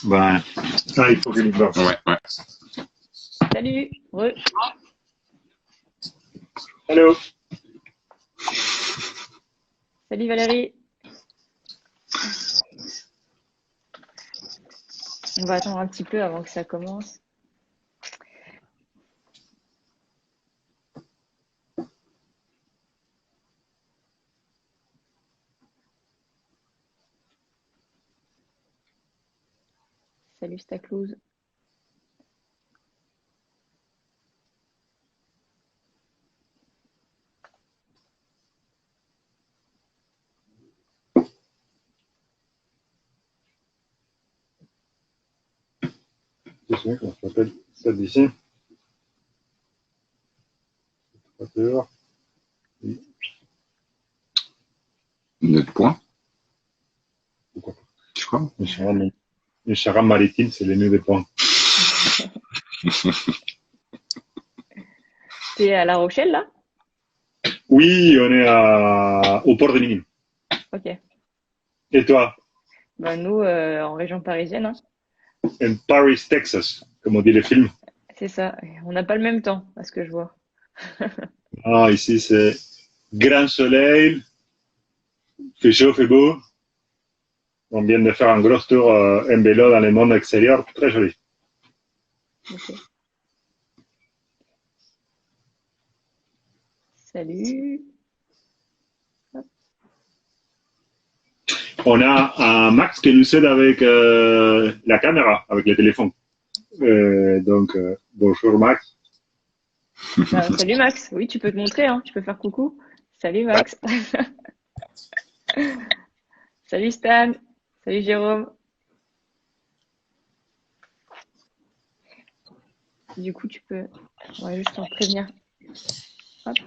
Ben, ça, il faut qu'il y passe. Ouais, ouais. Salut, re. Hello. Salut Valérie. On va attendre un petit peu avant que ça commence. Salut Staclouse. C'est sûr, on s'appelle ça d'ici. Pas dehors. Oui, Notre point, pourquoi pas. tu crois? Les charades maritimes, c'est les nœuds de pont. T'es à La Rochelle là? Oui, on est au port de Nîmes. Ok. Et toi? Bah, nous, en région parisienne, hein. En Paris, Texas, comme on dit les films. C'est ça. On n'a pas le même temps, à ce que je vois. Ah, ici, c'est grand soleil, fait chaud, fait beau. On vient de faire un gros tour en vélo dans le monde extérieur. Très joli. Ok. Salut. Hop. On a un Max qui nous aide avec la caméra, avec le téléphone. Bonjour Max. Bah, salut Max. Oui, tu peux te montrer, hein. Tu peux faire coucou. Salut Max. Salut Stan. Salut Jérôme. Du coup, tu peux. On va juste en prévenir. Hop.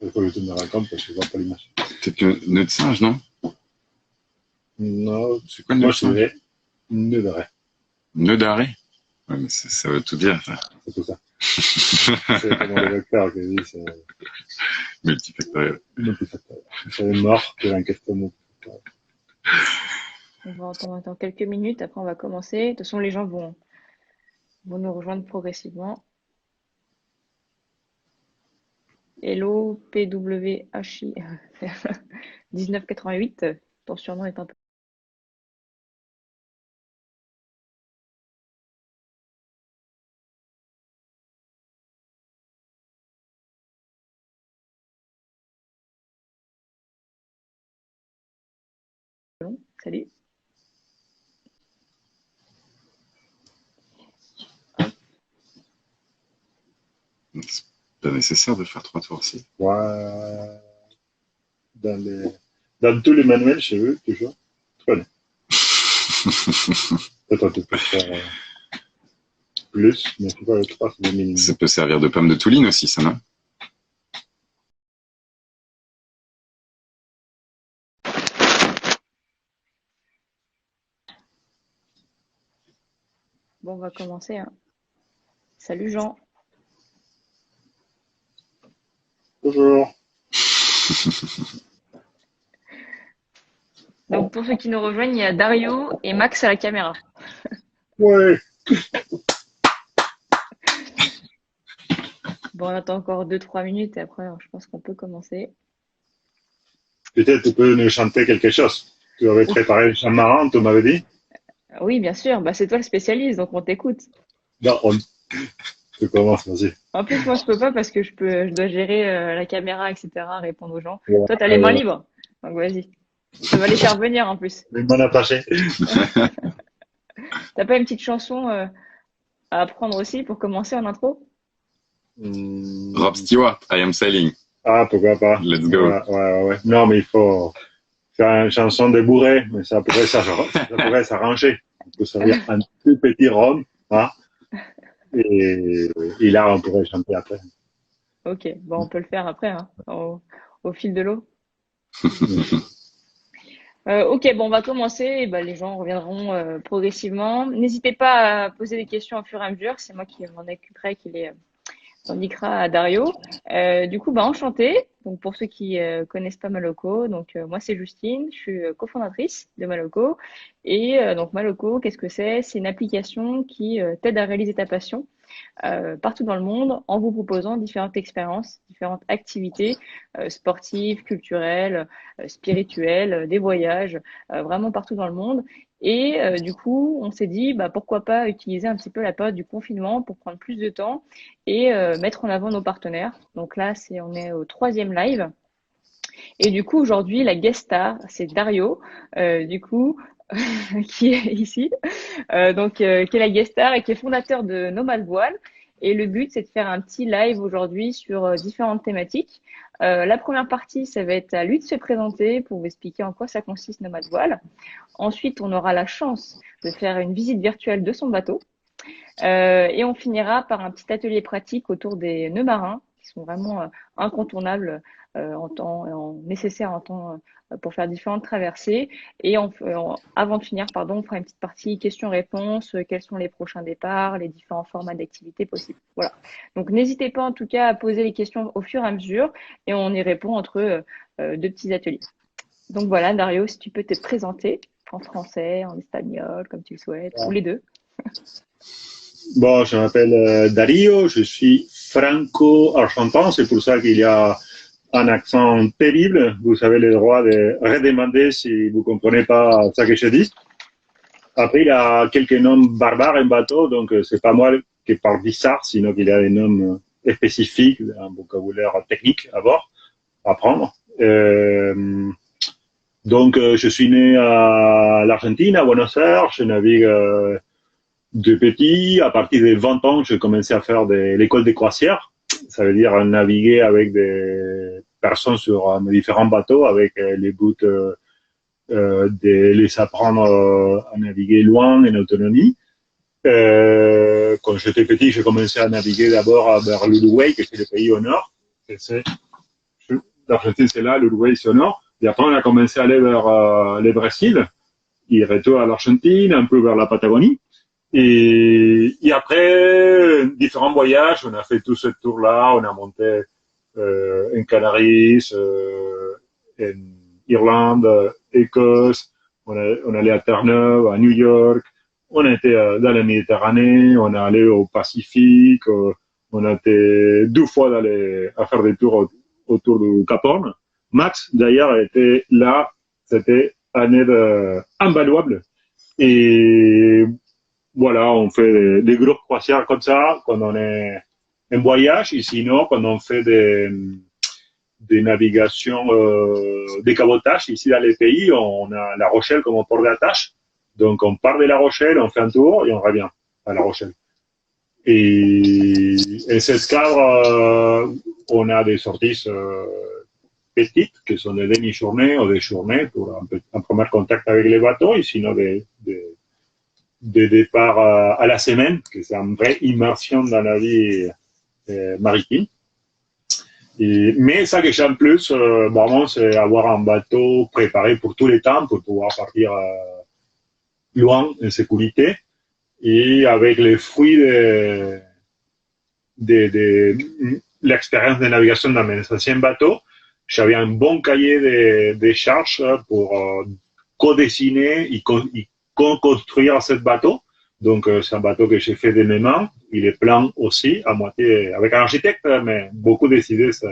Il faut que tu me racontes parce que je vois pas l'image. Peut-être que notre singe, non? Non, C'est quoi moi notre je singe? dirais nœud d'arrêt. Nœud d'arrêt? Ouais, mais ça veut tout dire, ça. C'est tout ça. C'est comme le docteur qui dit, c'est Multifactoriel. multifactoriel. C'est mort pour un question multifactoriel. On va entendre dans quelques minutes. Après, on va commencer. De toute façon, les gens vont nous rejoindre progressivement. Hello, PWHI 1988. Ton surnom est un peu long. Salut. Hop. C'est pas nécessaire de faire 3 tours ici. Ouais. Dans, les... Dans tous les manuels chez eux, toujours. Tu connais. Peut-être tu peux faire plus, mais c'est pas le 3, c'est le minimum. Ça peut servir de pomme de Touline aussi, ça, non? Bon, on va commencer, hein. Salut Jean. Bonjour. Donc pour ceux qui nous rejoignent, il y a Dario et Max à la caméra. Ouais. Bon, on attend encore 2-3 minutes et après, je pense qu'on peut commencer. Peut-être tu peux nous chanter quelque chose. Tu avais Ouf. préparé le chant marrant, tu m'avais dit. Oui, bien sûr. Bah, c'est toi le spécialiste, donc on t'écoute. Non, tu commences, vas-y. En plus, moi, je peux pas parce que je dois gérer la caméra, etc., répondre aux gens. Ouais, Toi, t'as les mains libres. Donc vas-y. Ça va les faire venir en plus. les mains attachées. T'as pas une petite chanson à apprendre aussi pour commencer en intro? Rob Hmm. Stewart, I am sailing. Ah, pourquoi pas. Let's go. Ouais, ouais, ouais. Non, mais il faut faire une chanson de bourré, mais ça pourrait s'arranger. On peut servir un tout petit rhum, hein, et là, on pourrait chanter après. Ok, bon, on peut le faire après, hein, au fil de l'eau. Ok, bon, on va commencer. Et ben, les gens reviendront progressivement. N'hésitez pas à poser des questions au fur et à mesure. C'est moi qui m'en occuperai, qui les indiquera à Dario. Du coup, bah, enchanté. Donc, pour ceux qui connaissent pas Maloco, donc moi c'est Justine, je suis cofondatrice de Maloco. Et donc Maloco, qu'est-ce que c'est? C'est une application qui t'aide à réaliser ta passion partout dans le monde en vous proposant différentes expériences, différentes activités sportives, culturelles, spirituelles, des voyages, vraiment partout dans le monde. Et du coup, on s'est dit, bah, pourquoi pas utiliser un petit peu la période du confinement pour prendre plus de temps et mettre en avant nos partenaires. Donc là, on est au 3e live. Et du coup, aujourd'hui, la guest star, c'est Dario, du coup, qui est ici, qui est la guest star et qui est fondateur de Nomad Voile. Et le but, c'est de faire un petit live aujourd'hui sur différentes thématiques. La première partie, ça va être à lui de se présenter pour vous expliquer en quoi ça consiste Nomad Voile. Ensuite, on aura la chance de faire une visite virtuelle de son bateau. Et on finira par un petit atelier pratique autour des nœuds marins qui sont vraiment incontournables nécessaires en temps pour faire différentes traversées. Et avant de finir, on fera une petite partie questions-réponses, quels sont les prochains départs, les différents formats d'activités possibles. Voilà. Donc n'hésitez pas en tout cas à poser les questions au fur et à mesure et on y répond entre 2 petits ateliers. Donc voilà, Dario, si tu peux te présenter en français, en espagnol, comme tu le souhaites, ou les deux. Bon, je m'appelle Dario, je suis franco-argentin, c'est pour ça qu'il y a un accent terrible. Vous avez le droit de redemander si vous comprenez pas ce que je dis. Après, il y a quelques noms barbares en bateau, donc c'est pas moi qui parle bizarre, sinon qu'il y a des noms spécifiques, un vocabulaire technique à bord, à prendre. Donc, je suis né à l'Argentine, à Buenos Aires, je navigue de petit. À partir de 20 ans, j'ai commencé à faire l'école des croisières. Ça veut dire naviguer avec des personnes sur différents bateaux avec les buts de les apprendre à naviguer loin en autonomie. Quand j'étais petit, j'ai commencé à naviguer d'abord vers l'Uruguay, qui est le pays au nord. L'Argentine, c'est là, l'Uruguay, c'est au nord. Et après, on a commencé à aller vers le Brésil, et retour à l'Argentine, un peu vers la Patagonie. Et après, différents voyages, on a fait tout ce tour-là, on a monté en Canaries, en Irlande, Écosse, on allait à Terre-Neuve, à New York, on était dans la Méditerranée, on est allé au Pacifique, on a été 2 fois d'aller à faire des tours autour du Cap Horn. Max, d'ailleurs, était là, c'était un aide invaluable. Et voilà, on fait des grosses croisières comme ça quand on est en voyage, et sinon, quand on fait des navigations, des cabotages, ici dans les pays, on a La Rochelle comme port d'attache. Donc, on part de La Rochelle, on fait un tour et on revient à La Rochelle. Et cette cadre, on a des sorties petites, qui sont des demi-journées ou des journées pour un premier contact avec les bateaux, et sinon des départs à la semaine, que c'est une vraie immersion dans la vie maritime. Mais ça que j'aime plus, vraiment, c'est avoir un bateau préparé pour tous les temps, pour pouvoir partir loin en sécurité, et avec les fruits de l'expérience de navigation dans mes anciens bateaux, j'avais un bon cahier de charges pour co-dessiner et construire ce bateau. Donc, c'est un bateau que j'ai fait de mes mains. Il est plein aussi, à moitié avec un architecte, mais beaucoup des idées, ça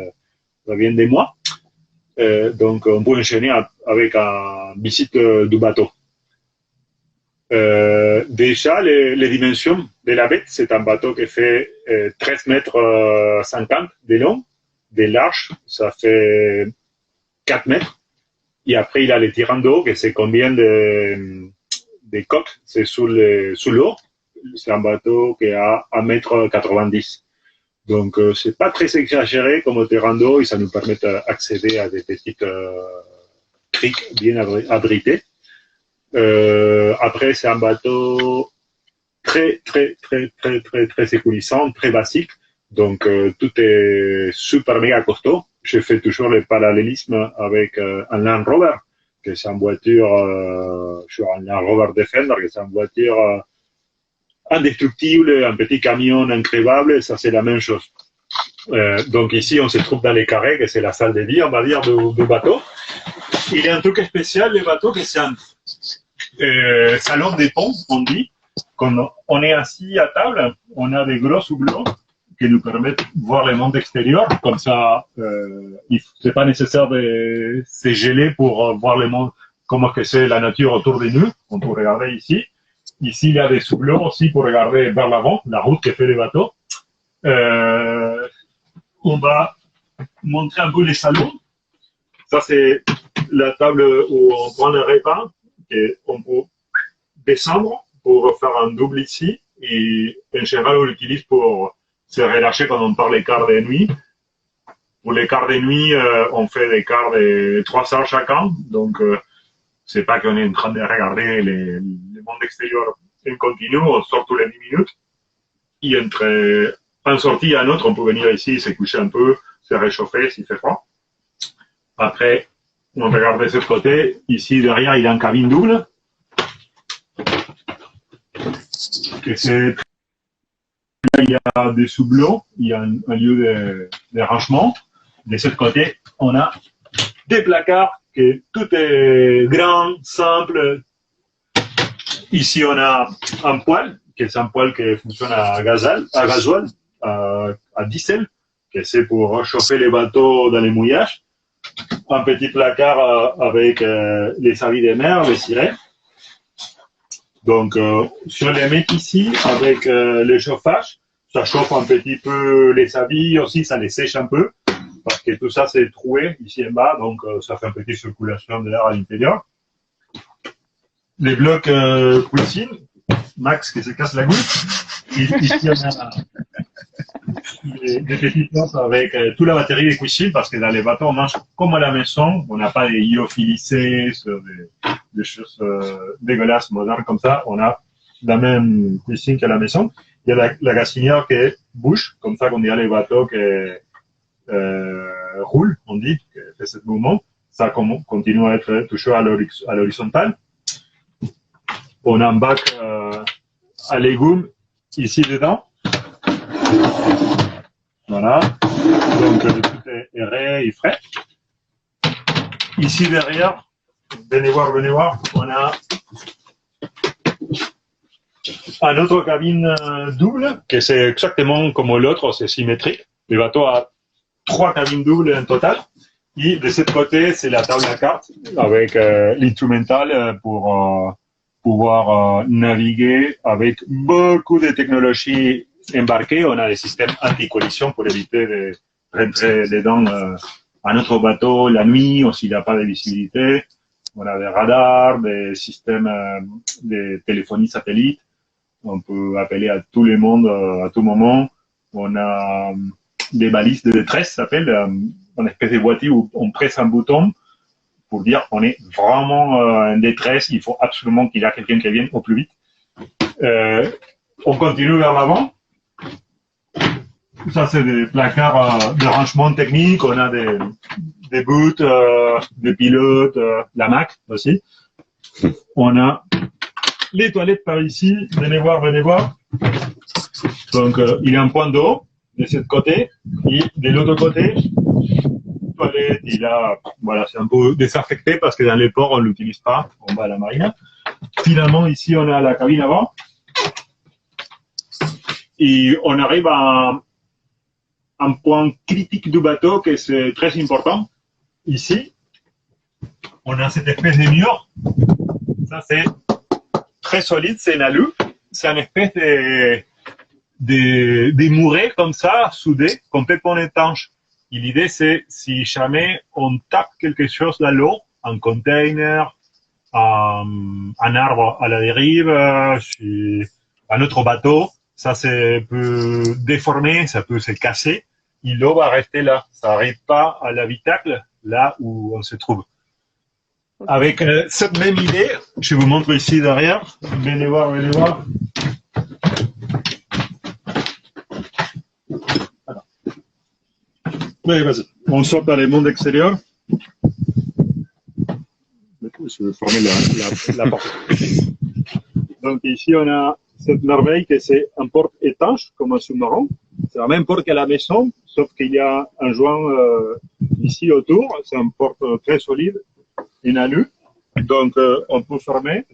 vient de moi. Donc, on peut enchaîner avec une visite du bateau. Déjà, les dimensions de la bête, c'est un bateau qui fait 13 mètres 50 de long, de large, ça fait 4 mètres. Et après, il a les tirants d'eau, que c'est combien de coques, c'est sous l'eau. C'est un bateau qui a 1,90 m. Donc, c'est pas très exagéré comme terrain d'eau, et ça nous permet d'accéder à des petites criques bien abritées. Après, c'est un bateau très sécurisant, très basique. Donc, tout est super méga costaud. Je fais toujours le parallélisme avec un Land Rover, que c'est une voiture, sur un Land Rover Defender, que c'est une voiture indestructible, un petit camion increvable, ça c'est la même chose. Donc ici, on se trouve dans les carrés, que c'est la salle de vie, on va dire, du bateau. Il y a un truc spécial, le bateau, que c'est un salon des ponts, on dit. Quand on est assis à table, on a des gros houblons qui nous permettent de voir le monde extérieur. Comme ça, c'est pas nécessaire de se geler pour voir le monde, comment que c'est la nature autour de nous. On peut regarder ici. Ici, il y a des houblons aussi pour regarder vers l'avant, la route que fait le bateau. On va montrer un peu les salons. Ça, c'est la table où on prend le repas. Et on peut descendre pour faire un double ici. Et en général, on l'utilise pour se relâcher quand on parle des quarts de nuit. Pour les quarts de nuit, on fait des quarts de 3 heures chacun. Donc, c'est pas qu'on est en train de regarder le monde extérieur en continu. On sort tous les 10 minutes. Et entre un sortie et un autre, on peut venir ici, se coucher un peu, se réchauffer s'il fait froid. Après, on regarde de ce côté. Ici, derrière, il y a une cabine double. Il y a des sous-blocs, il y a un lieu de rangement. De ce côté, on a des placards, que tout est grand, simple. Ici, on a un poêle, qui est un poêle qui fonctionne à gasoil, à diesel, que c'est pour réchauffer les bateaux dans les mouillages. Un petit placard avec les habits de mer, les cirés. Donc, si on les met ici avec le chauffage, ça chauffe un petit peu les habits aussi, ça les sèche un peu, parce que tout ça c'est troué ici en bas, donc ça fait une petite circulation de l'air à l'intérieur. Les blocs cuisine, Max qui se casse la goutte. Ici on a des petites plantes avec toute la batterie de cuisine, parce que dans les bateaux on mange comme à la maison, on n'a pas des lyophilisés sur des choses dégueulasses, modernes comme ça, on a la même cuisine qu'à la maison. Il y a la gazinière qui bouge, comme ça qu'on dirait les bateaux qui roulent, on dit, qui fait ce mouvement. Ça continue à être toujours à l'horizontale. On a un bac à légumes ici dedans. Voilà. Donc tout est aéré et frais. Ici derrière, venez voir, on a une autre cabine double, que c'est exactement comme l'autre, c'est symétrique. Le bateau a 3 cabines doubles en total. Et de ce côté, c'est la table à cartes avec l'instrumental pour pouvoir naviguer avec beaucoup de technologies embarquées. On a des systèmes anti-collision pour éviter de rentrer dedans à notre bateau la nuit, ou s'il n'y a pas de visibilité. On a des radars, des systèmes de téléphonie satellite. On peut appeler à tout le monde à tout moment. On a des balises de détresse, ça s'appelle, une espèce de boîtier où on presse un bouton pour dire qu'on est vraiment en détresse, il faut absolument qu'il y ait quelqu'un qui vienne au plus vite. On continue vers l'avant. Ça, c'est des placards de rangement technique. On a des boots, des pilotes, la Mac aussi. On a les toilettes par ici. Venez voir. Donc, il y a un point d'eau de ce côté. Et de l'autre côté, toilette, voilà, c'est un peu désaffecté parce que dans les ports, on ne l'utilise pas. On va à la marina. Finalement, ici, on a la cabine avant. Et on arrive à un point critique du bateau que c'est très important. Ici, on a cette espèce de mur. Ça, c'est très solide, c'est un alu. C'est une espèce de murets comme ça, soudés, complètement étanches. Et l'idée, c'est si jamais on tape quelque chose dans l'eau, un container, un arbre à la dérive, un autre bateau, ça peut déformer, ça peut se casser, et l'eau va rester là. Ça n'arrive pas à l'habitacle, là où on se trouve. Okay. Avec cette même idée, je vous montre ici derrière. Venez voir. Voilà. Oui, vas-y. On sort dans le monde extérieur. Je vais fermer la porte. Donc ici, on a cette merveille que c'est un porte étanche, comme un sous-marin. C'est la même porte qu'à la maison, sauf qu'il y a un joint ici autour. C'est une porte très solide, en alu. Donc, on peut fermer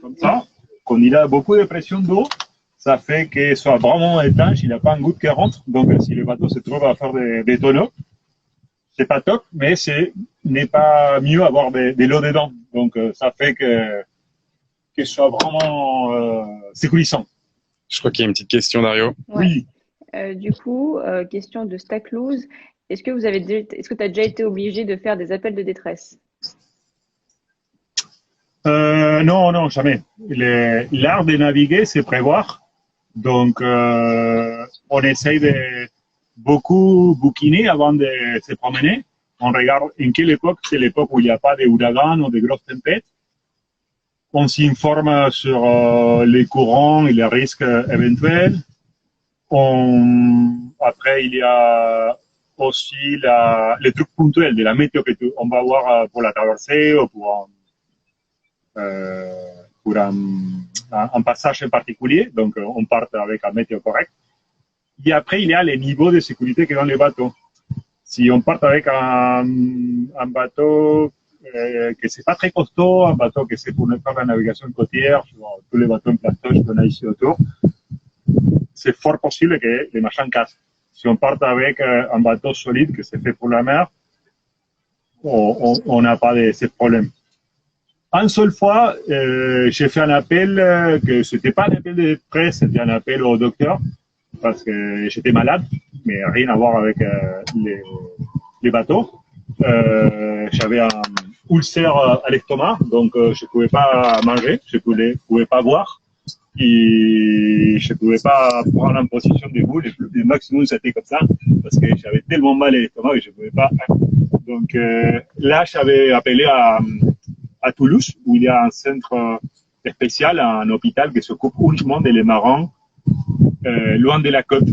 comme ça. Quand il a beaucoup de pression d'eau, ça fait qu'il soit vraiment étanche, il n'a pas un goutte qui rentre. Donc, si le bateau se trouve à faire des tonneaux, c'est pas top, mais n'est pas mieux avoir de l'eau dedans. Donc, ça fait que soit vraiment sécurisant. Je crois qu'il y a une petite question, Dario. Oui. Du coup, question de Stackloose. Est-ce que tu as déjà été obligé de faire des appels de détresse? Non, jamais. L'art de naviguer, c'est prévoir. Donc, on essaye de beaucoup bouquiner avant de se promener. On regarde en quelle époque, c'est l'époque où il n'y a pas d'ouragan ou de grosses tempêtes. On s'informe sur les courants et les risques éventuels. Après, il y a aussi les trucs ponctuels de la météo qu'on va voir pour la traversée ou pour un passage en particulier. Donc, on part avec un météo correct. Et après, il y a les niveaux de sécurité qui dans les bateaux. Si on part avec un bateau que c'est pas très costaud, un bateau que c'est pour faire la navigation côtière, sur tous les bateaux en plastoche qu'on a ici autour, c'est fort possible que les machins cassent. Si on part avec un bateau solide que c'est fait pour la mer, on n'a pas de ces problèmes. Une seule fois, j'ai fait un appel, que c'était pas un appel de presse, c'était un appel au docteur, parce que j'étais malade, mais rien à voir avec les bateaux. J'avais un ulcère à l'estomac, donc je pouvais pas manger, je pouvais pas boire, et je pouvais pas prendre en position debout. Le maximum c'était comme ça, parce que j'avais tellement mal à l'estomac que je pouvais pas. Donc là, j'avais appelé à Toulouse, où il y a un centre spécial, un hôpital qui s'occupe uniquement des marins loin de la côte.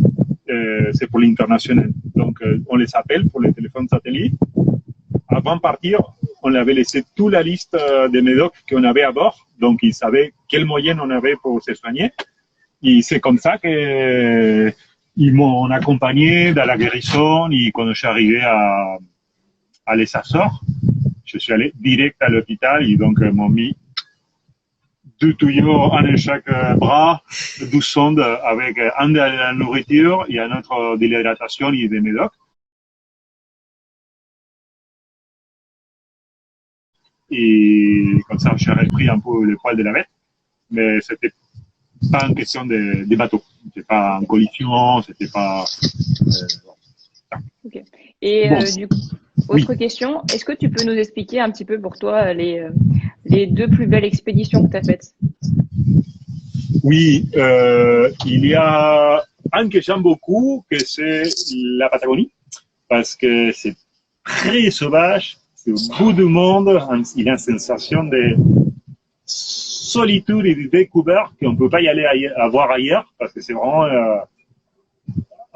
C'est pour l'international. Donc, on les appelle pour les téléphones satellites. Avant de partir, on avait laissé toute la liste des médocs qu'on avait à bord. Donc, ils savaient quel moyen on avait pour se soigner. Et c'est comme ça qu'ils m'ont accompagné dans la guérison. Et quand je suis arrivé à Les Açores, je suis allé direct à l'hôpital. Et donc, ils m'ont mis 2 tuyaux, un de chaque bras, 12 sondes avec un de la nourriture et un autre de l'hydratation et des médocs. Et comme ça, j'ai repris un peu le poil de la bête, mais c'était pas une question de bateau. C'était pas en collision, c'était pas. Ok. Et bon. Du coup, autre question, est-ce que tu peux nous expliquer un petit peu pour toi les 2 plus belles expéditions que tu as faites? Oui, il y a un que j'aime beaucoup, que c'est la Patagonie, parce que c'est très sauvage, c'est au bout du monde, il y a une sensation de solitude et de découverte qu'on ne peut pas y aller voir ailleurs, parce que c'est vraiment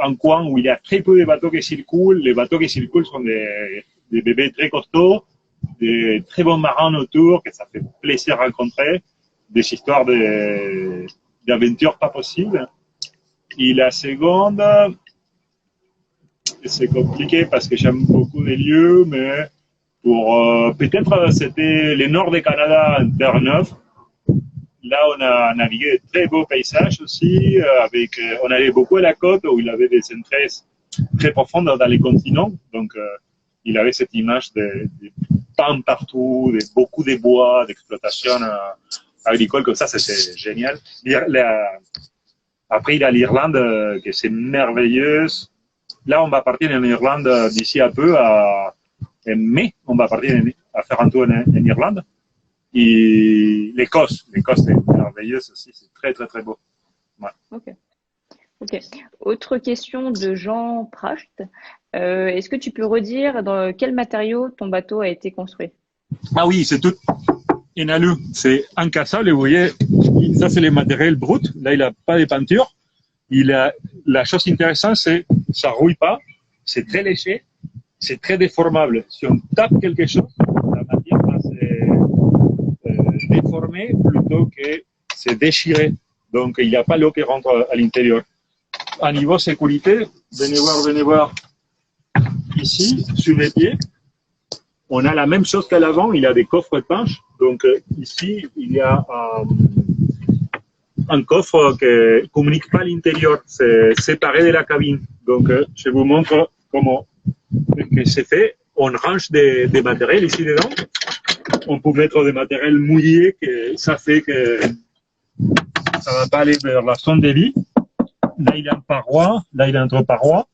un coin où il y a très peu de bateaux qui circulent. Les bateaux qui circulent sont des bébés très costauds, des très bons marins autour, que ça fait plaisir à rencontrer, des histoires d'aventures pas possibles. Et la seconde, c'est compliqué parce que j'aime beaucoup les lieux, mais pour peut-être c'était le nord du Canada en Terre-Neuve. Là, on a navigué de très beaux paysages aussi. On allait beaucoup à la côte où il y avait des entrées très profondes dans les continents. Donc, il avait cette image de pins partout, beaucoup de bois, d'exploitation agricole. Comme ça, c'était génial. Après, il y a l'Irlande, que c'est merveilleuse. Là, on va partir en Irlande d'ici un peu, en mai. On va partir à faire un tour en Irlande. Et l'Écosse est merveilleuse aussi, c'est très très très beau. Ouais. Ok. Autre question de Jean Pracht. Est-ce que tu peux redire dans quel matériau ton bateau a été construit? Ah oui, c'est tout en alu, c'est incassable. Vous voyez, ça c'est le matériel brut. Là, il n'a pas de peinture. La chose intéressante, c'est ça rouille pas, c'est très léger, c'est très déformable. Si on tape quelque chose, la matière va se déformer plutôt que se déchirer. Donc, il n'y a pas l'eau qui rentre à l'intérieur. À niveau sécurité, venez voir ici, sur mes pieds. On a la même chose qu'à l'avant, il y a des coffres étanches. Donc, ici, il y a un coffre qui ne communique pas à l'intérieur, c'est séparé de la cabine. Donc, je vous montre comment c'est fait. On range des matériels ici dedans. On peut mettre des matériels mouillés, que ça fait que ça ne va pas aller vers la zone de vie. Là, il y a une paroi, là, il y a entre parois,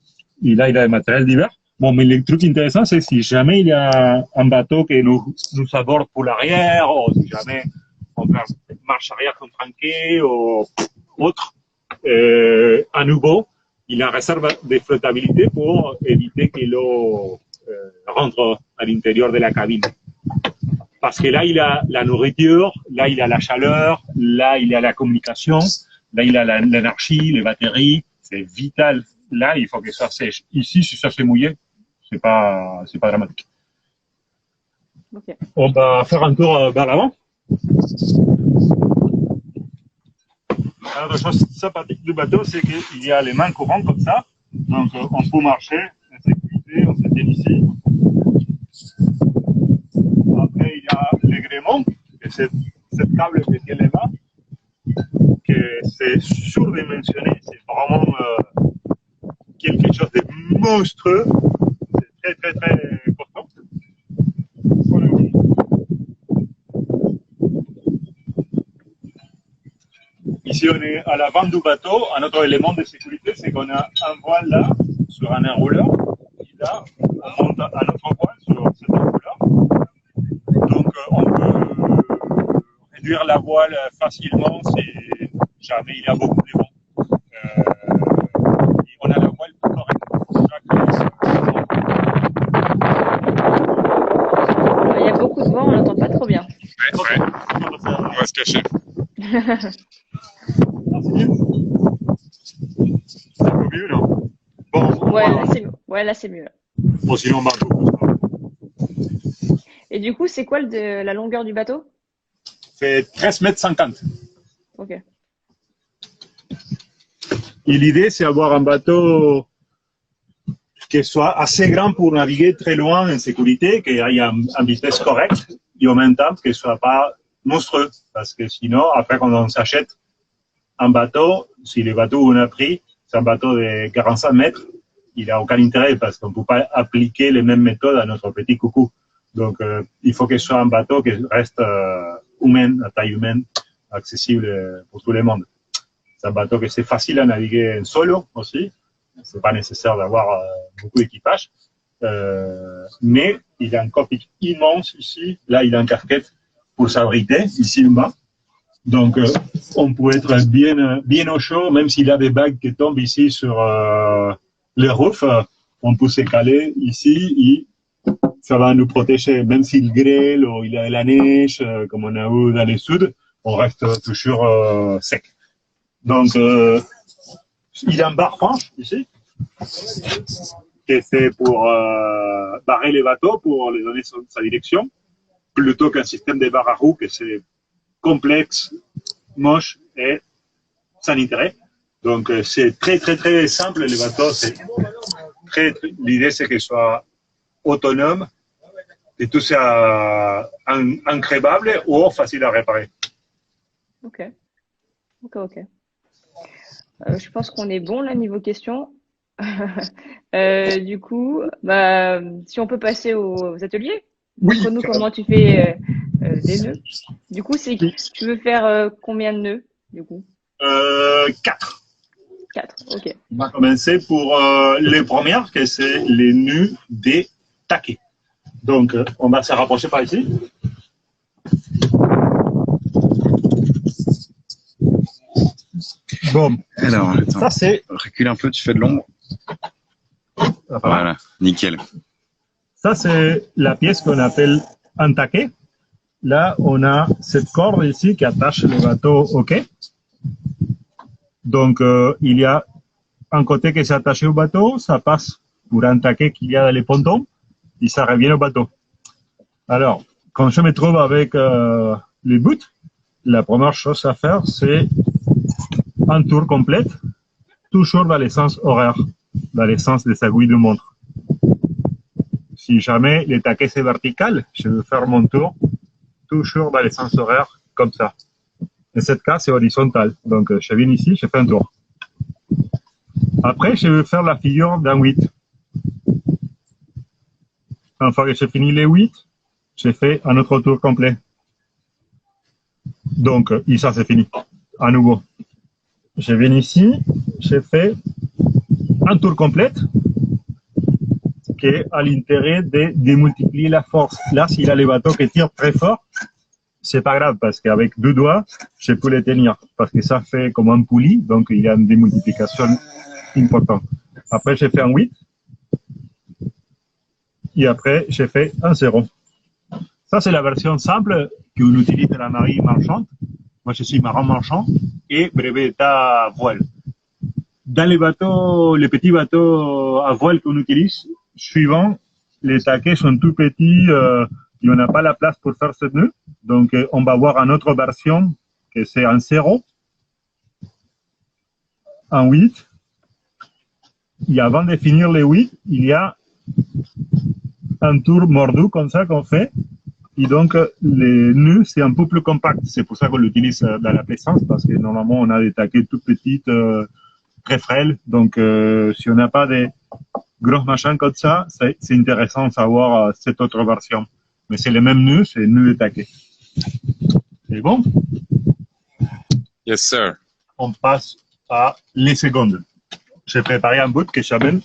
et là, il y a des matériels divers. Bon, mais le truc intéressant, c'est si jamais il y a un bateau qui nous aborde pour l'arrière, ou si jamais on fait marche arrière contranquée ou autre, à nouveau, il a une réserve de flottabilité pour éviter que l'eau rentre à l'intérieur de la cabine. Parce que là, il a la nourriture, là, il a la chaleur, là, il a la communication, là, il a l'énergie, les batteries, c'est vital. Là, il faut que ça sèche. Ici, si ça s'est mouillé, c'est pas dramatique. Okay. On va faire un tour vers l'avant. La chose sympathique du bateau, c'est qu'il y a les mains courantes comme ça. Donc, on peut marcher en sécurité, on se tient ici. Après, il y a les gréements, et cette câble qui tient les mains, que c'est surdimensionné, c'est vraiment quelque chose de monstrueux. C'est très, très, très important. Ici, on est à l'avant du bateau. Un autre élément de sécurité, c'est qu'on a un voile là, sur un enrouleur. Et là, on monte un autre voile sur cet enrouleur. Donc, on peut réduire la voile facilement si jamais il y a beaucoup de vent. Et on a la voile plus correcte. Il y a beaucoup de vent, on n'entend pas trop bien. Ouais. On va se cacher. C'est un peu mieux, non? Bon, Ouais, là c'est mieux. Bon, sinon, on marche beaucoup. Et du coup, c'est quoi la longueur du bateau? C'est 13,50 m. Ok. Et l'idée, c'est d'avoir un bateau qui soit assez grand pour naviguer très loin en sécurité, qu'il y ait une vitesse correcte et en même temps qu'il ne soit pas monstrueux. Parce que sinon, après, quand on s'achète un bateau, si le bateau qu'on a pris, c'est un bateau de 45 mètres, il n'a aucun intérêt parce qu'on ne peut pas appliquer les mêmes méthodes à notre petit coucou. Donc, il faut que ce soit un bateau qui reste humain, à taille humaine, accessible pour tout le monde. C'est un bateau que c'est facile à naviguer en solo aussi. C'est pas nécessaire d'avoir beaucoup d'équipage. Mais il a un cockpit immense ici. Là, il a une casquette pour s'abriter, ici en bas. Donc, on peut être bien au chaud, même s'il y a des bagues qui tombent ici sur le roof, on peut se caler ici et ça va nous protéger. Même s'il grêle ou il y a la neige, comme on a eu dans le sud, on reste toujours sec. Donc, il y a un barre-planche ici, qui c'est pour barrer les bateaux, pour les donner sa direction, plutôt qu'un système de barres à roues, que c'est complexe, moche et sans intérêt. Donc, c'est très, très, très simple, les bateaux. L'idée, c'est qu'ils soient autonomes, et tout ça increvable ou facile à réparer. Ok. Je pense qu'on est bon là niveau questions. Du coup, si on peut passer aux ateliers. Oui. Montre-nous comment tu fais des nœuds. Du coup, tu veux faire combien de nœuds du coup? 4. 4, ok. On va commencer pour les premières, que c'est les nœuds des taquets. Donc, on va se rapprocher par ici. Bon. Alors, attends. Ça, c'est... Recule un peu, tu fais de l'ombre. Voilà, nickel. Ça, c'est la pièce qu'on appelle un taquet. Là, on a cette corde ici qui attache le bateau au quai. Donc, il y a un côté qui est attaché au bateau, ça passe pour un taquet qu'il y a dans les pontons et ça revient au bateau. Alors, quand je me trouve avec les bouts, la première chose à faire, c'est un tour complet, toujours dans le sens horaire, dans le sens des aiguilles de montre. Si jamais le taquet c'est vertical, je vais faire mon tour toujours dans le sens horaire, comme ça. Dans ce cas, c'est horizontal. Donc, je viens ici, je fais un tour. Après, je vais faire la figure d'un 8. Une fois que j'ai fini les 8, je fais un autre tour complet. Donc, et ça, c'est fini. À nouveau. Je viens ici, je fais un tour complet qui est à l'intérêt de démultiplier la force. Là, s'il a les bateaux qui tirent très fort, c'est pas grave parce qu'avec 2 doigts, je peux les tenir parce que ça fait comme un poulie, donc il y a une démultiplication importante. Après, j'ai fait un 8 et après, j'ai fait un 0. Ça, c'est la version simple qu'on utilise dans la marine marchande. Moi, je suis marin marchand et brevet à voile. Dans les bateaux, les petits bateaux à voile qu'on utilise, suivant, les taquets sont tout petits, il n'y en a pas la place pour faire ce nœud. Donc, on va voir une autre version, que c'est un 0, un 8. Et avant de finir les 8, il y a un tour mordu comme ça qu'on fait. Et donc, les nœuds, c'est un peu plus compact. C'est pour ça qu'on l'utilise dans la plaisance, parce que normalement, on a des taquets tout petites, très frêles. Donc, si on n'a pas des gros machins comme ça, c'est intéressant de savoir cette autre version. Mais c'est le même nœud, c'est nœud et taquet. C'est bon? Yes, sir. On passe à les secondes. J'ai préparé un bout que j'amène.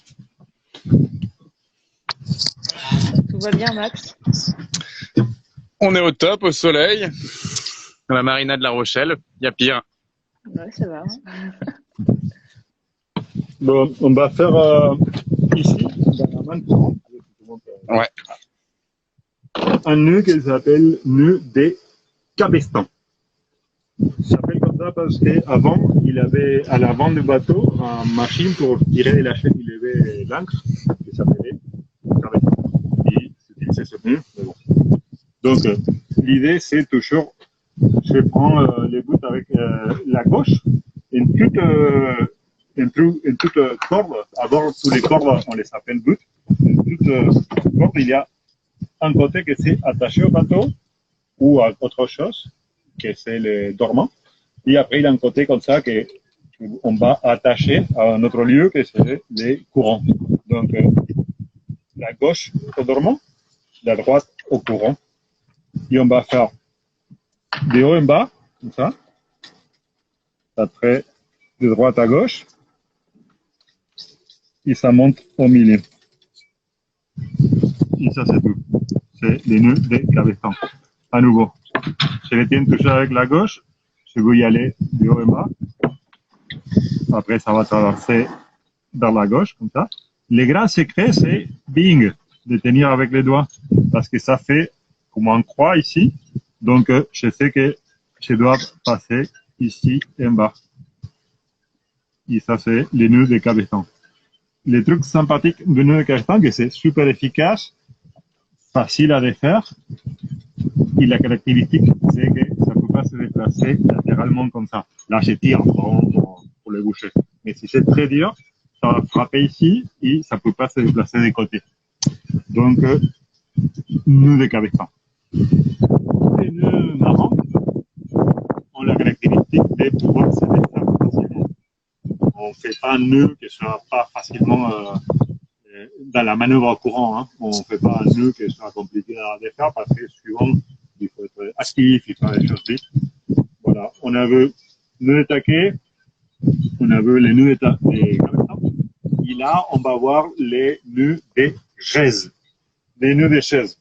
Tout va bien, Max? On est au top, au soleil, dans la marina de La Rochelle. Il y a pire. Ouais, ça va. Bon, on va faire ici, dans la main courante, Ouais. un nœud qui s'appelle nœud des cabestans. Il s'appelle comme ça parce qu'avant, il avait à l'avant du bateau une machine pour tirer la chaîne, il avait l'ancre qui s'appelait cabestan. Et c'était ce nœud. Bon. Donc, l'idée, c'est toujours, je prends les bouts avec la gauche, une toute corde, d'abord, tous les cordes, on les appelle bouts. Une toute corde, il y a un côté qui c'est attaché au bateau ou à autre chose, que c'est le dormant. Et après, il y a un côté comme ça qu'on va attacher à un autre lieu, que c'est les courants. Donc, la gauche au dormant, la droite au courant. Et on va faire de haut en bas, comme ça. Après, de droite à gauche. Et ça monte au milieu. Et ça, c'est tout. C'est les nœuds des cabestans. À nouveau. Je les tiens toujours avec la gauche. Je vais y aller de haut en bas. Après, ça va traverser vers la gauche, comme ça. Le grand secret, c'est bing, de tenir avec les doigts. Parce que ça fait comme on croit ici. Donc, je sais que je dois passer ici en bas. Et ça, c'est les nœuds des cabestans. Les trucs sympathiques du nœud de cabestan, que c'est super efficace, facile à défaire. Et la caractéristique, c'est que ça ne peut pas se déplacer latéralement comme ça. Là, je tire pour le boucher. Mais si c'est très dur, ça va frapper ici et ça ne peut pas se déplacer des côtés. Donc, nœud de cabestan. Les nœuds marrants ont la caractéristique de pouvoir se défaire facilement. On ne fait pas un nœud qui ne soit pas facilement dans la manœuvre courant. Hein. On ne fait pas un nœud qui soit compliqué à défaire parce que souvent, il faut être actif, il faut faire des choses vite. Voilà. On a vu nœud de taquet, on a vu les nœuds des cabestans. Et là, on va voir les nœuds des chaises. Les nœuds des chaises.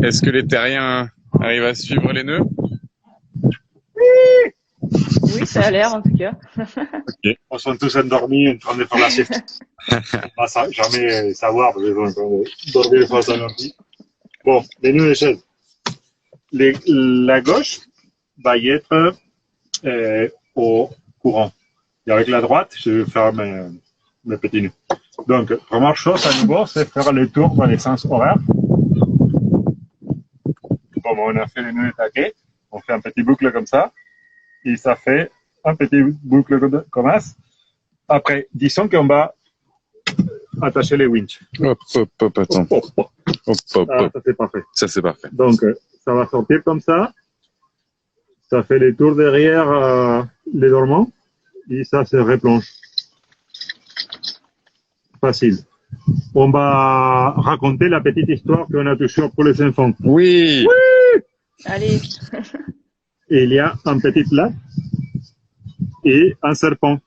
Est-ce que les terriens arrivent à suivre les nœuds? Oui, ça a l'air en tout cas. Ok. On sont tous endormis en train de faire la sieste. On va jamais savoir parce qu'on va dormir face à l'ordi. Bon, les nœuds des chaises. La gauche va y être au courant. Et avec la droite, je vais faire mes petits nœuds. Donc, première chose à nouveau, c'est faire le tour dans le sens horaire. Comme on a fait les nœuds taqués, on fait un petit boucle comme ça. Et ça fait un petit boucle comme ça. Après, disons qu'on va attacher les winches. Hop, attends. Hop. Ah, ça c'est parfait. Ça, c'est parfait. Donc, ça va sortir comme ça. Ça fait les tours derrière les dormants. Et ça se replonge. Facile. On va raconter la petite histoire qu'on a toujours pour les enfants. Oui. Allez, Et il y a un petit lac et un serpent.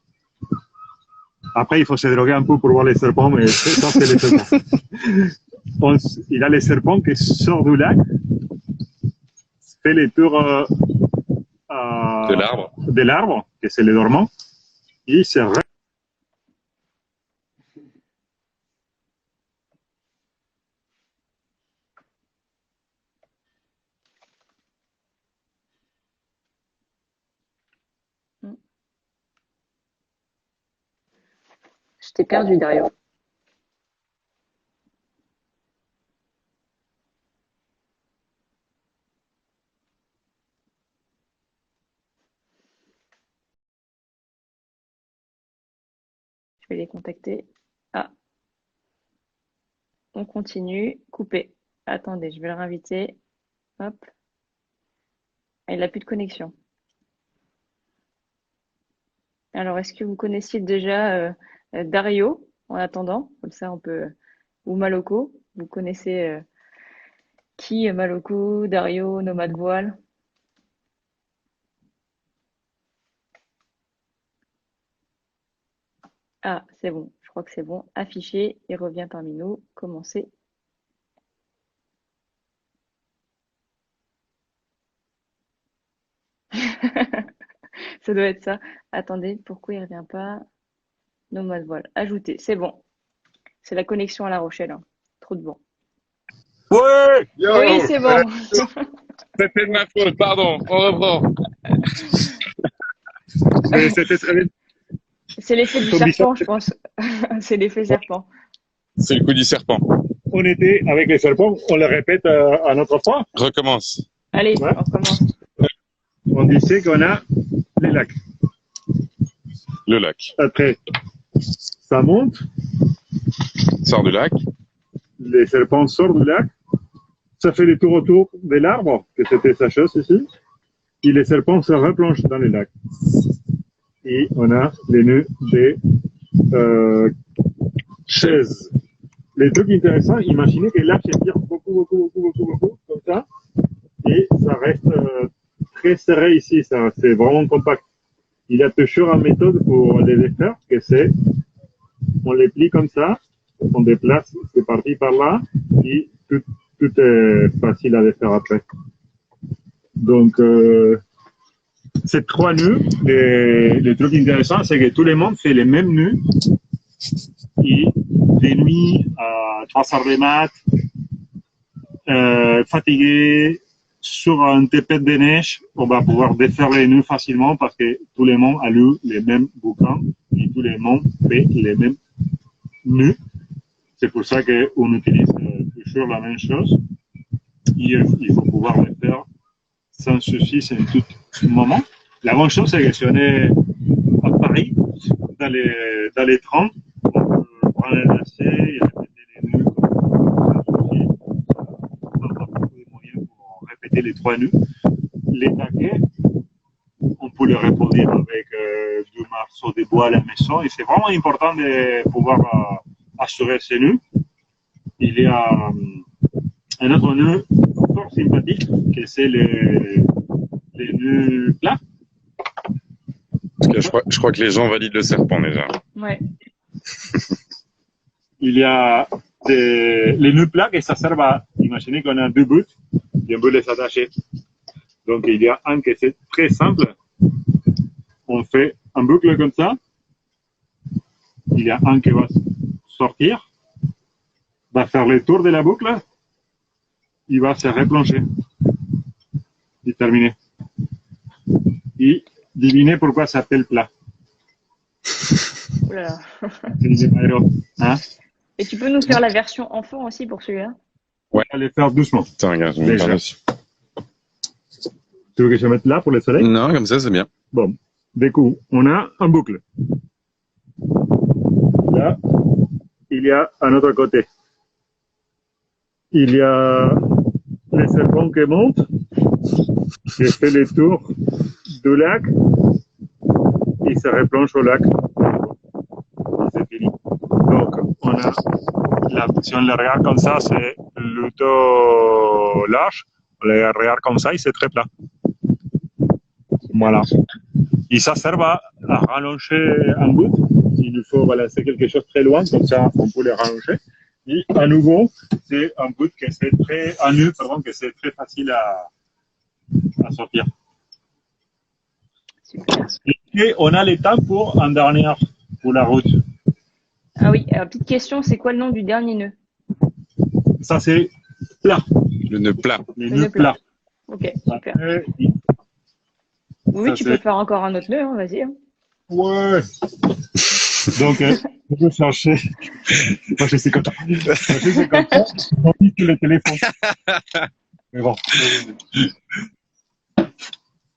Après, il faut se droguer un peu pour voir les serpents, mais ça, c'est les serpents. Il a les serpents qui sortent du lac, fait les tours De l'arbre, que c'est les dormants, et se je t'ai perdu, Dario. Je vais les contacter. Ah, on continue. Couper. Attendez, je vais le réinviter. Hop. Ah, il n'a plus de connexion. Alors, est-ce que vous connaissiez déjà Dario en attendant? Comme ça, on peut. Ou Maloko. Vous connaissez qui Maloko, Dario, Nomade Voile? Ah, c'est bon. Je crois que c'est bon. Affiché. Il revient parmi nous. Commencer. Ça doit être ça. Attendez, pourquoi il ne revient pas? Nomade Voile. Ajouter. C'est bon. C'est la connexion à La Rochelle, hein. Trop de vent. Ouais! Oui, c'est bon. C'était de ma faute, pardon. On reprend. Mais c'était très bien. C'est l'effet du serpent, je pense. C'est l'effet serpent. C'est le coup du serpent. On était avec les serpents, on le répète à notre fois. Recommence. Allez, Ouais. on recommence. On disait qu'on a les lacs. Le lac. Après, ça monte, Sort du lac. les serpents sortent du lac, ça fait les tours autour de l'arbre, que c'était sa chose ici, et les serpents se replongent dans les lacs. Et on a les nœuds des chaises. Les trucs intéressants, imaginez que l'arche tire beaucoup, comme ça, et ça reste très serré ici, ça, c'est vraiment compact. Il y a toujours une méthode pour les défaire, que c'est, on les plie comme ça, on déplace, c'est parti par là, et tout est facile à défaire après. Donc, ces trois nœuds, les trucs intéressants, c'est que tout le monde fait les mêmes nœuds, et des nuits à 3 heures de mat, fatigué, sur un tempête de neige, on va pouvoir défaire les nœuds facilement parce que tout le monde a lu les mêmes bouquins et tout le monde fait les mêmes nœuds. C'est pour ça qu'on utilise toujours la même chose. Et il faut pouvoir le faire sans souci, en tout moment. La bonne chose, c'est que si on est à Paris, dans les trains, on peut prendre un lacet et répéter les nœuds sans souci. On n'a pas beaucoup de moyens pour répéter les 3 nœuds. Les taquets, on peut les reproduire avec du marceau de bois à la maison et c'est vraiment important de pouvoir assurer ces nœuds. Il y a un autre nœud fort sympathique, que c'est les nœuds plats. Parce que je crois que les gens valident le serpent déjà. Ouais. Il y a les nœuds plats et ça sert à imaginer qu'on a 2 bouts et on veut les attacher. Donc il y a un qui c'est très simple. On fait un boucle comme ça. Il y a un qui va sortir, va faire le tour de la boucle, il va se replonger. Et terminé. Et devinez pourquoi ça s'appelle plat. Oh là là. Hein? Et tu peux nous faire la version enfant aussi pour celui-là? Ouais. Allez faire doucement. Tiens, regarde, je vais Déjà. me parler aussi. Tu veux que je mette là pour le soleil? Non, comme ça, c'est bien. Bon. Du coup, on a un boucle. Là, il y a un autre côté. Il y a le serpent qui monte, qui fait le tour du lac, et se replonge au lac. Et c'est fini. Donc, on a si on le regarde comme ça, c'est plutôt large. On le regarde comme ça, et c'est très plat. Voilà. Et ça sert à rallonger un bout. Il faut balancer quelque chose très loin, comme ça on peut le rallonger. Et à nouveau, c'est un bout que c'est très, un nœud, pardon, que c'est très facile à sortir. Super. Et on a le temps pour un dernier, pour la route. Ah oui, alors petite question, c'est quoi le nom du dernier nœud? Ça c'est plat. Le nœud plat. Les Le nœuds nœud plat. plats. Ok, super. Après, Oui, ça, tu c'est- peux faire encore un autre nœud, hein, vas-y. Hein. Ouais. Donc, je peux chercher. Moi, je sais comme ça. Moi, je sais comme ça. On dit que le téléphone. Mais bon.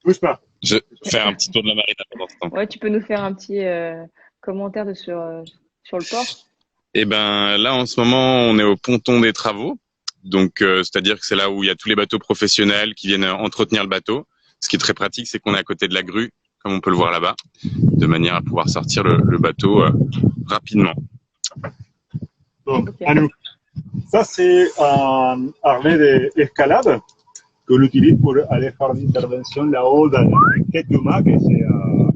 Bouge pas. Je vais faire un petit tour de la marina pendant ce temps. Ouais, tu peux nous faire un petit commentaire sur le port? Eh ben là, en ce moment, on est au ponton des travaux. Donc, c'est-à-dire que c'est là où il y a tous les bateaux professionnels qui viennent entretenir le bateau. Ce qui est très pratique, c'est qu'on est à côté de la grue, comme on peut le voir là-bas, de manière à pouvoir sortir le bateau rapidement. Donc, Ok. à nous. Ça, c'est un harnais d'escalade que l'on utilise pour aller faire une intervention là-haut dans la quai du mât, que c'est à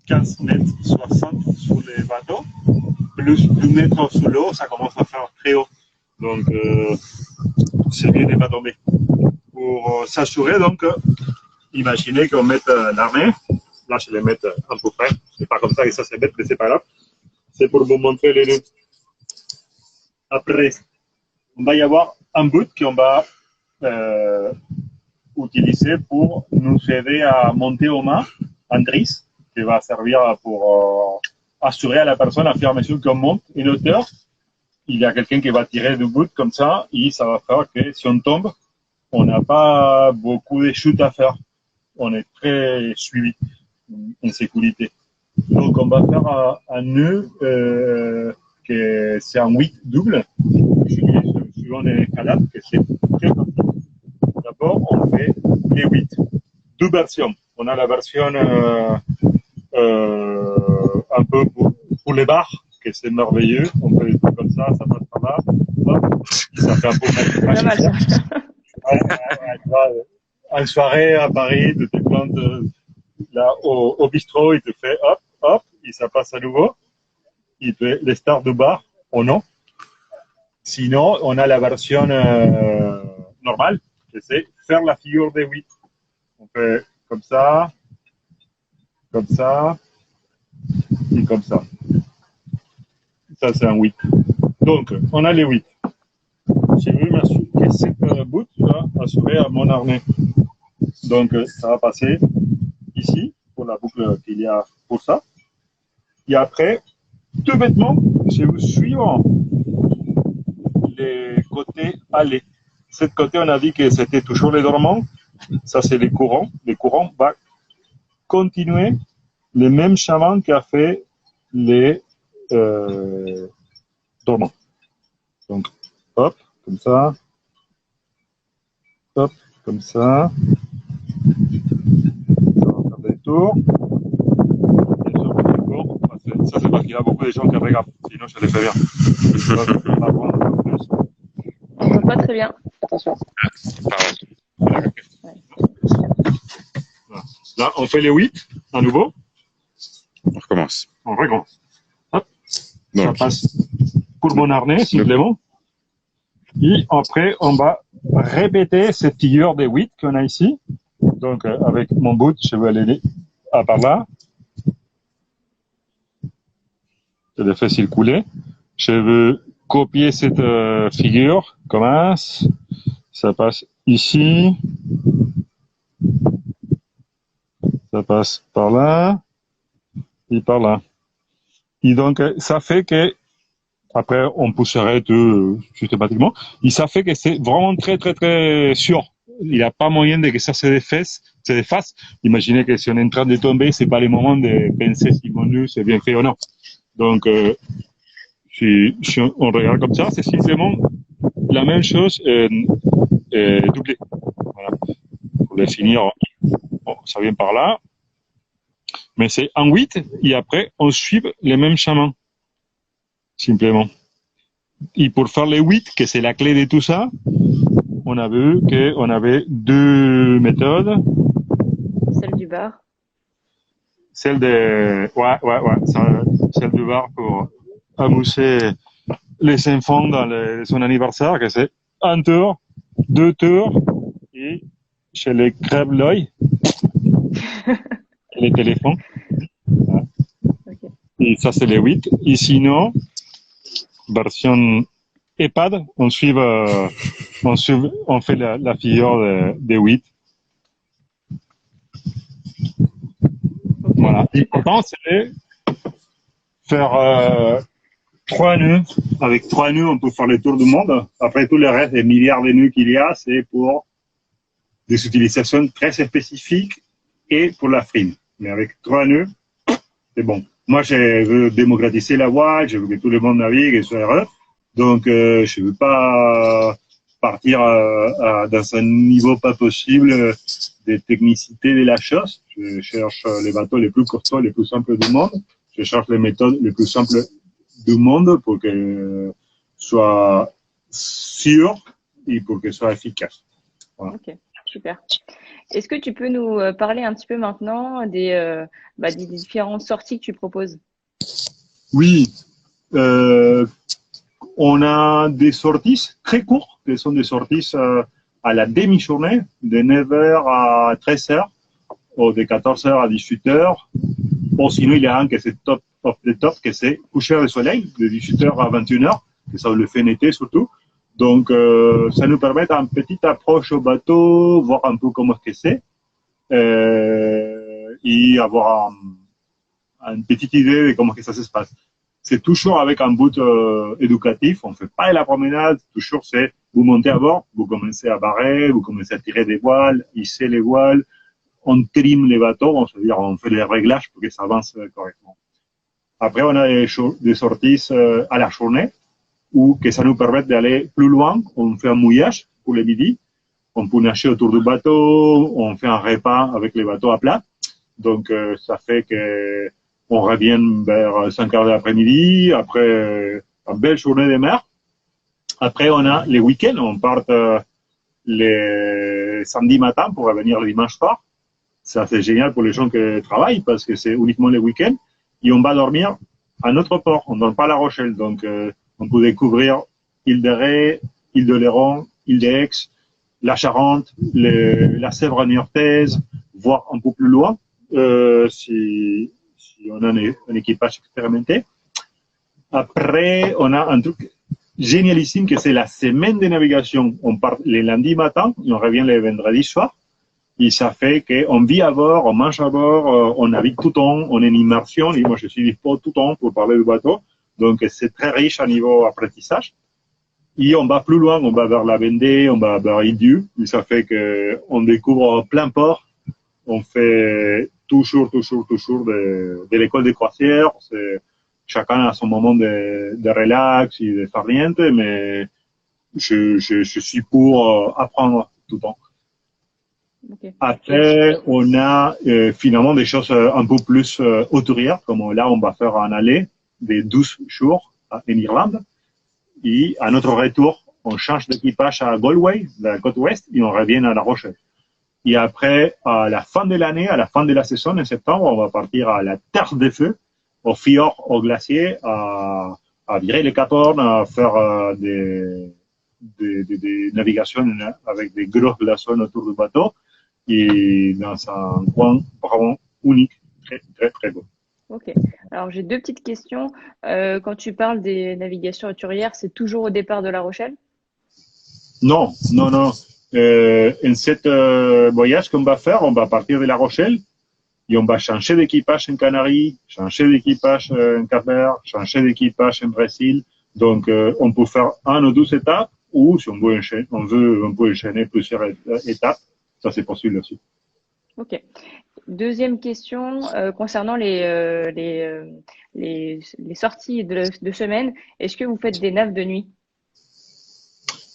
15 mètres 60 sur les bateaux. Plus 2 mètres sous l'eau, ça commence à faire très haut. Donc, c'est bien de ne pas tomber. Pour s'assurer, donc, imaginez qu'on mette l'armée. Là, je vais mettre un peu près. C'est pas comme ça que ça se met, mais c'est pas grave. C'est pour vous montrer les nœuds. Après, on va y avoir un bout qu'on va utiliser pour nous aider à monter au mât, un drisse, qui va servir pour assurer à la personne, à faire mesure qu'on monte une hauteur, il y a quelqu'un qui va tirer du bout comme ça, et ça va faire que si on tombe, on n'a pas beaucoup de chutes à faire. On est très suivi en sécurité. Donc, on va faire un nœud que c'est un 8 double, suivant les escalades, que c'est très facile. D'abord, on fait les 8. Deux versions. On a la version un peu pour les bars, que c'est merveilleux. On fait des trucs comme ça passe par là. Hop, ça fait un peu C'est pas mal ça. En soirée à Paris, tu te plantes là au bistrot, il te fait hop, hop, et ça passe à nouveau. Il fait les stars du bar ou non. Sinon, on a la version normale, que c'est faire la figure des 8. On fait comme ça et comme ça. Ça, c'est un 8. Donc, on a les 8. Je veux m'assurer que cette bout va assurer à mon harnais. Donc, ça va passer ici, pour la boucle qu'il y a pour ça. Et après, tout bêtement, je vous suis les côtés allés. Cette côté, on a dit que c'était toujours les dormants. Ça, c'est les courants. Les courants vont continuer le même chemin qu'a fait les dormants. Donc, hop, comme ça. Hop, comme ça. Ça va faire des tours. Ça, c'est parce qu'il y a beaucoup de gens qui regardent. Sinon, je les fais bien. On voit pas très bien. Attention. Pardon. Là, on fait les 8 à nouveau. On recommence. On recommence. Hop. Donc, Ça passe pour mon harnais, simplement. Et après, on va répéter cette figure des 8 qu'on a ici. Donc, avec mon bout, je vais aller par là. Je le fais circuler. Je veux copier cette figure. Commence. Ça passe ici. Ça passe par là. Et par là. Et donc, ça fait que, après, on pousserait tout systématiquement. Et ça fait que c'est vraiment très, très, très sûr. Il n'y a pas moyen de que ça se défasse efface. Imaginez que si on est en train de tomber, c'est pas le moment de penser si mon nœud c'est bien fait ou non. Donc, si on regarde comme ça, c'est simplement la même chose doublée. Voilà. Pour le finir, bon, ça vient par là. Mais c'est en 8 et après, on suit les mêmes chemins. Simplement. Et pour faire les 8, que c'est la clé de tout ça, on a vu qu'on avait deux méthodes. Celle du bar. Celle de, celle du bar pour amuser les enfants dans son anniversaire, que c'est un tour, 2 tours, et chez les crèves l'œil, les téléphones. Okay. Et ça, c'est les 8. Et sinon, version EHPAD, on fait la figure des 8. Voilà. L'important, c'est faire 3 nœuds. Avec 3 nœuds, on peut faire le tour du monde. Après tout le reste, les milliards de nœuds qu'il y a, c'est pour des utilisations très spécifiques et pour la frime. Mais avec 3 nœuds, c'est bon. Moi, je veux démocratiser la voile, je veux que tout le monde navigue et soit heureux. Donc, je veux pas partir dans un niveau pas possible de technicité de la chose. Je cherche les bateaux les plus costauds, les plus simples du monde. Je cherche les méthodes les plus simples du monde pour qu'elles soient sûres et pour qu'elles soient efficaces. Voilà. Ok, super. Est-ce que tu peux nous parler un petit peu maintenant des différentes sorties que tu proposes? Oui. On a des sorties très courtes, qui sont des sorties à la demi-journée, de 9h à 13h, ou de 14h à 18h. Ou sinon, il y a un qui c'est top of the top, que c'est coucher le soleil, de 18h à 21h, que ça le fait en été surtout. Donc, ça nous permet une petite approche au bateau, voir un peu comment est-ce que c'est, et avoir une petite idée de comment que ça se passe. C'est toujours avec un but éducatif. On ne fait pas la promenade. Toujours, c'est vous montez à bord, vous commencez à barrer, vous commencez à tirer des voiles, hisser les voiles, on trime les bateaux, c'est-à-dire on fait les réglages pour que ça avance correctement. Après, on a des sorties à la journée ou que ça nous permet d'aller plus loin. On fait un mouillage pour le midi. On peut nager autour du bateau. On fait un repas avec les bateaux à plat. Donc, ça fait que on revient vers 5 heures de l'après-midi, après une belle journée de mer. Après, on a les week-ends, on part les samedis matin pour revenir le dimanche soir. Ça, c'est génial pour les gens qui travaillent parce que c'est uniquement les week-ends. Et on va dormir à notre port, on ne dort pas à La Rochelle. Donc, on peut découvrir Île de Ré, Île de Léron, Île d'Aix, la Charente, la Sèvre niortaise, voire un peu plus loin, si on a un équipage expérimenté. Après, on a un truc génialissime que c'est la semaine de navigation. On part le lundi matin et on revient le vendredi soir. Et ça fait qu'on vit à bord, on mange à bord, on navigue tout le temps, on est en immersion. Et moi, je suis dispo tout le temps pour parler du bateau. Donc, c'est très riche à niveau apprentissage. Et on va plus loin, on va vers la Vendée, on va vers Île-Dieu. Et ça fait qu'on découvre plein port. On fait toujours de l'école de croisière. Chacun a son moment de relax et de farniente, mais je suis pour apprendre tout le temps. Okay. Après, on a finalement des choses un peu plus hauturières, comme là, on va faire un aller de 12 jours en Irlande. Et à notre retour, on change d'équipage à Galway, la côte ouest, et on revient à La Rochelle. Et après, à la fin de l'année, à la fin de la saison, en septembre, on va partir à la Terre des Feux, au fjord, au glacier, à virer les Cap Horn, à faire des navigations avec des gros glaçons autour du bateau, et dans un coin vraiment unique, très beau. Ok. Alors, j'ai deux petites questions. Quand tu parles des navigations hauturières, c'est toujours au départ de La Rochelle? Non. En cet voyage qu'on va faire, on va partir de La Rochelle et on va changer d'équipage en Canaries, changer d'équipage en Cap-Vert, changer d'équipage en Brésil. Donc, on peut faire 1 ou 2 étapes ou si on veut on peut enchaîner plusieurs étapes. Ça, c'est possible aussi. Ok. Deuxième question concernant les sorties de semaine. Est-ce que vous faites des naves de nuit?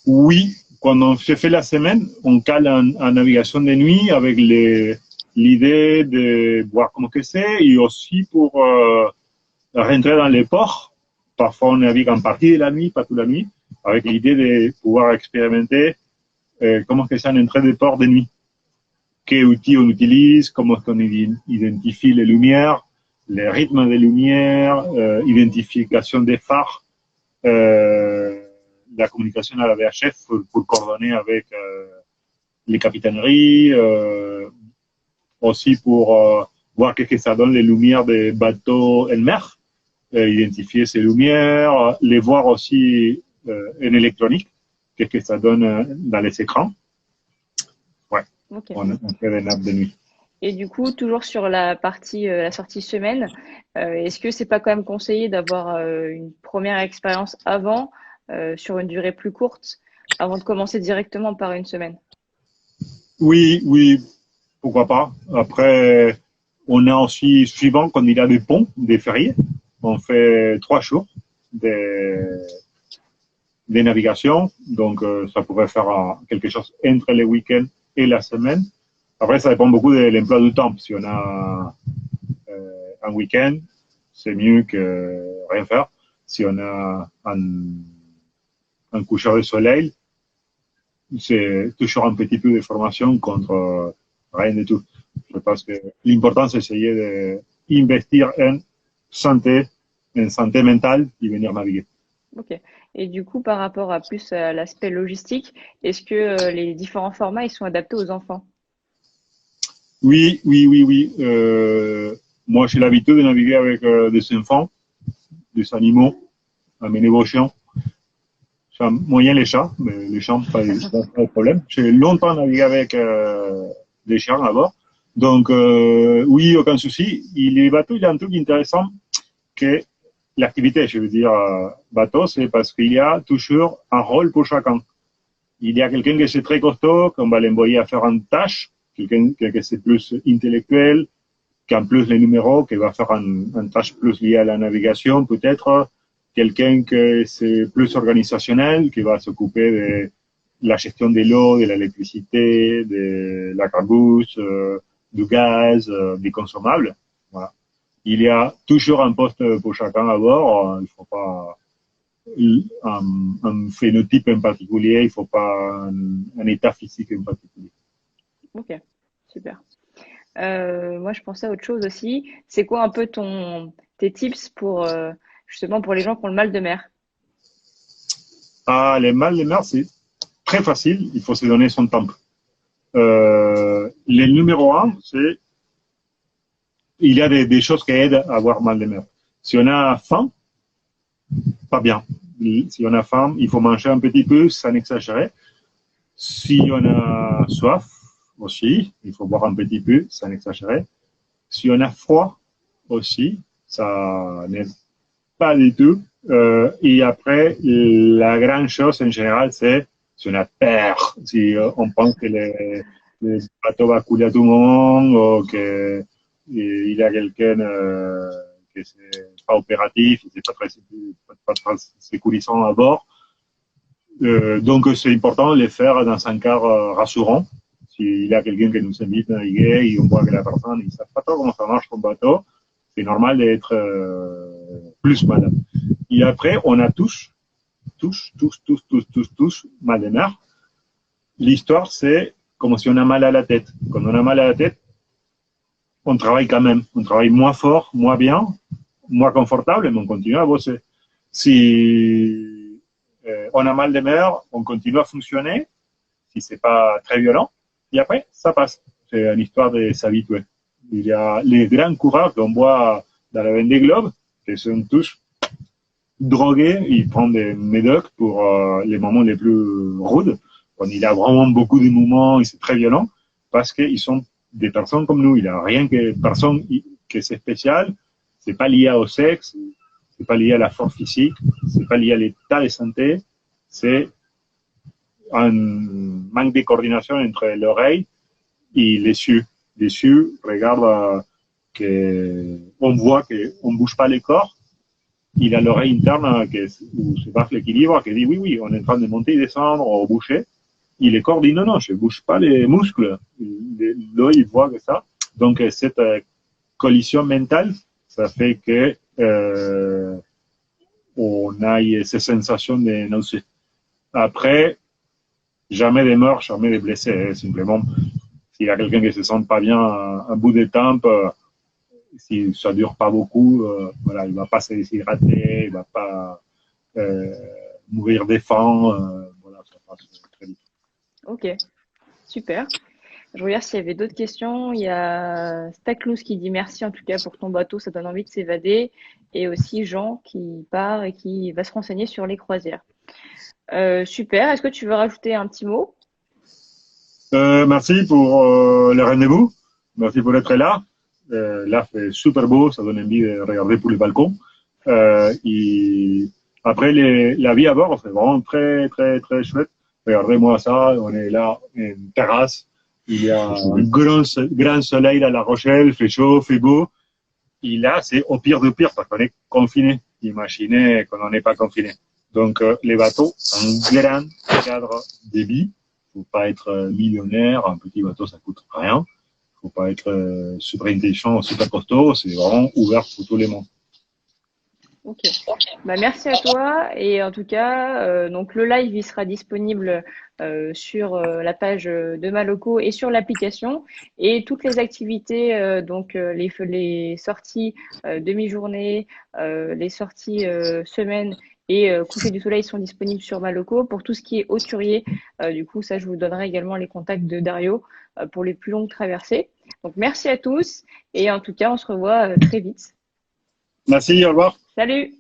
Oui, quand on se fait la semaine, on cale en navigation de nuit avec l'idée de voir comment que c'est et aussi pour rentrer dans les ports. Parfois, on navigue en partie de la nuit, pas toute la nuit, avec l'idée de pouvoir expérimenter comment que c'est une entrée de port de nuit. Quels outils on utilise, comment on identifie les lumières, les rythmes des lumières, identification des phares, la communication à la VHF pour coordonner avec les capitaineries, aussi pour voir qu'est-ce que ça donne les lumières des bateaux en mer, identifier ces lumières, les voir aussi en électronique, qu'est-ce que ça donne dans les écrans. Ouais, Ok. on fait des nappes de nuit. Et du coup, toujours sur la partie, la sortie semaine, est-ce que c'est pas quand même conseillé d'avoir une première expérience avant, sur une durée plus courte, avant de commencer directement par une semaine? Oui, oui, pourquoi pas. Après, on a aussi, suivant quand il y a des ponts, des fériés, on fait 3 jours de, de navigation. Donc, ça pourrait faire quelque chose entre les week-ends et la semaine. Après, ça dépend beaucoup de l'emploi du temps. Si on a un week-end, c'est mieux que rien faire. Si on a un coucher de soleil, c'est toujours un petit peu de formation contre rien du tout. Je pense que l'important, c'est essayer d'investir en santé mentale et venir naviguer. Ok. Et du coup, par rapport à plus à l'aspect logistique, est-ce que les différents formats ils sont adaptés aux enfants? Oui, oui, oui, oui. Moi, j'ai l'habitude de naviguer avec des enfants, des animaux, à mes négociants. Enfin, moyen les chats, mais les chats, pas de problème. J'ai longtemps navigué avec des chiens à bord. Donc, oui, aucun souci. Les bateaux, il y a un truc intéressant que l'activité, je veux dire, bateau, c'est parce qu'il y a toujours un rôle pour chacun. Il y a quelqu'un qui est très costaud, qu'on va l'envoyer à faire une tâche, quelqu'un qui est plus intellectuel, qui en plus les numéros, qui va faire une tâche plus liée à la navigation, peut-être. Quelqu'un qui c'est plus organisationnel, qui va s'occuper de la gestion de l'eau, de l'électricité, de la carbouche, du gaz, des consommables. Voilà. Il y a toujours un poste pour chacun à bord. Il ne faut pas un phénotype en particulier, il ne faut pas un état physique en particulier. Ok, super. Moi, je pensais à autre chose aussi. C'est quoi un peu tes tips pour justement pour les gens qui ont le mal de mer? Ah, les mal de mer, c'est très facile, il faut se donner son temps. Le numéro un, c'est il y a des choses qui aident à avoir mal de mer. Si on a faim, pas bien. Si on a faim, il faut manger un petit peu sans exagérer. Si on a soif aussi, il faut boire un petit peu sans exagérer. Si on a froid aussi, ça n'aide pas du tout. Et après, la grande chose en général, c'est si on a peur, si on pense que le bateau va couler à tout moment, ou qu'il y a quelqu'un qui n'est pas opératif, qui n'est pas très sécurisant à bord. Donc, c'est important de le faire dans un cadre rassurant. S'il y a quelqu'un qui nous invite à naviguer et on voit que la personne ne sait pas trop comment ça marche comme bateau, c'est normal d'être plus malade. Et après, on a tous mal de mer. L'histoire, c'est comme si on a mal à la tête. Quand on a mal à la tête, on travaille quand même. On travaille moins fort, moins bien, moins confortable, mais on continue à bosser. Si on a mal de mer, on continue à fonctionner, si c'est pas très violent, et après, ça passe. C'est une histoire de s'habituer. Il y a les grands coureurs qu'on voit dans la Vendée Globe, qui sont tous drogués, ils prennent des médocs pour les moments les plus rudes, quand il y a vraiment beaucoup de mouvements et c'est très violent, parce qu'ils sont des personnes comme nous. Il n'y a rien que personne que c'est spécial. C'est pas lié au sexe, c'est pas lié à la force physique, c'est pas lié à l'état de santé. C'est un manque de coordination entre l'oreille et les yeux. dessus, regarde on voit qu'on ne bouge pas les corps. Il a l'oreille interne où se passe l'équilibre qui dit oui, on est en train de monter et descendre au boucher. Et les corps disent non, je ne bouge pas les muscles. L'œil voit que ça. Donc, cette collision mentale, ça fait que on a ces sensations de nausée. Après, jamais de mort, jamais de blessés. Simplement, s'il y a quelqu'un qui ne se sent pas bien un bout de temps, si ça ne dure pas beaucoup, voilà, il ne va pas se déshydrater, il ne va pas mourir de faim. Voilà, ça passe très vite. Ok, super. Je regarde s'il y avait d'autres questions. Il y a Staclous qui dit merci en tout cas pour ton bateau, ça donne envie de s'évader. Et aussi Jean qui part et qui va se renseigner sur les croisières. Super. Est-ce que tu veux rajouter un petit mot? Merci pour le rendez-vous. Merci pour être là. Là, c'est super beau, ça donne envie de regarder pour le balcon. Et après, la vie à bord, c'est vraiment très, très, très chouette. Regardez-moi ça, on est là, une terrasse. Il y a un grand soleil à La Rochelle, fait chaud, fait beau. Et là, c'est au pire de pire parce qu'on est confiné. Imaginez qu'on n'en est pas confiné. Donc, les bateaux, un grand cadre de vie. Il ne faut pas être millionnaire. Un petit bateau, ça coûte rien. Il ne faut pas être super intelligent, super costaud. C'est vraiment ouvert pour tout le monde. Ok. Bah, merci à toi. Et en tout cas, donc le live, il sera disponible sur la page de Maloco et sur l'application. Et toutes les activités, donc les sorties demi-journée, les sorties semaine et coucher du soleil sont disponibles sur Maloco. Pour tout ce qui est hauturier, du coup, ça, je vous donnerai également les contacts de Dario pour les plus longues traversées. Donc, merci à tous. Et en tout cas, on se revoit très vite. Merci, au revoir. Salut!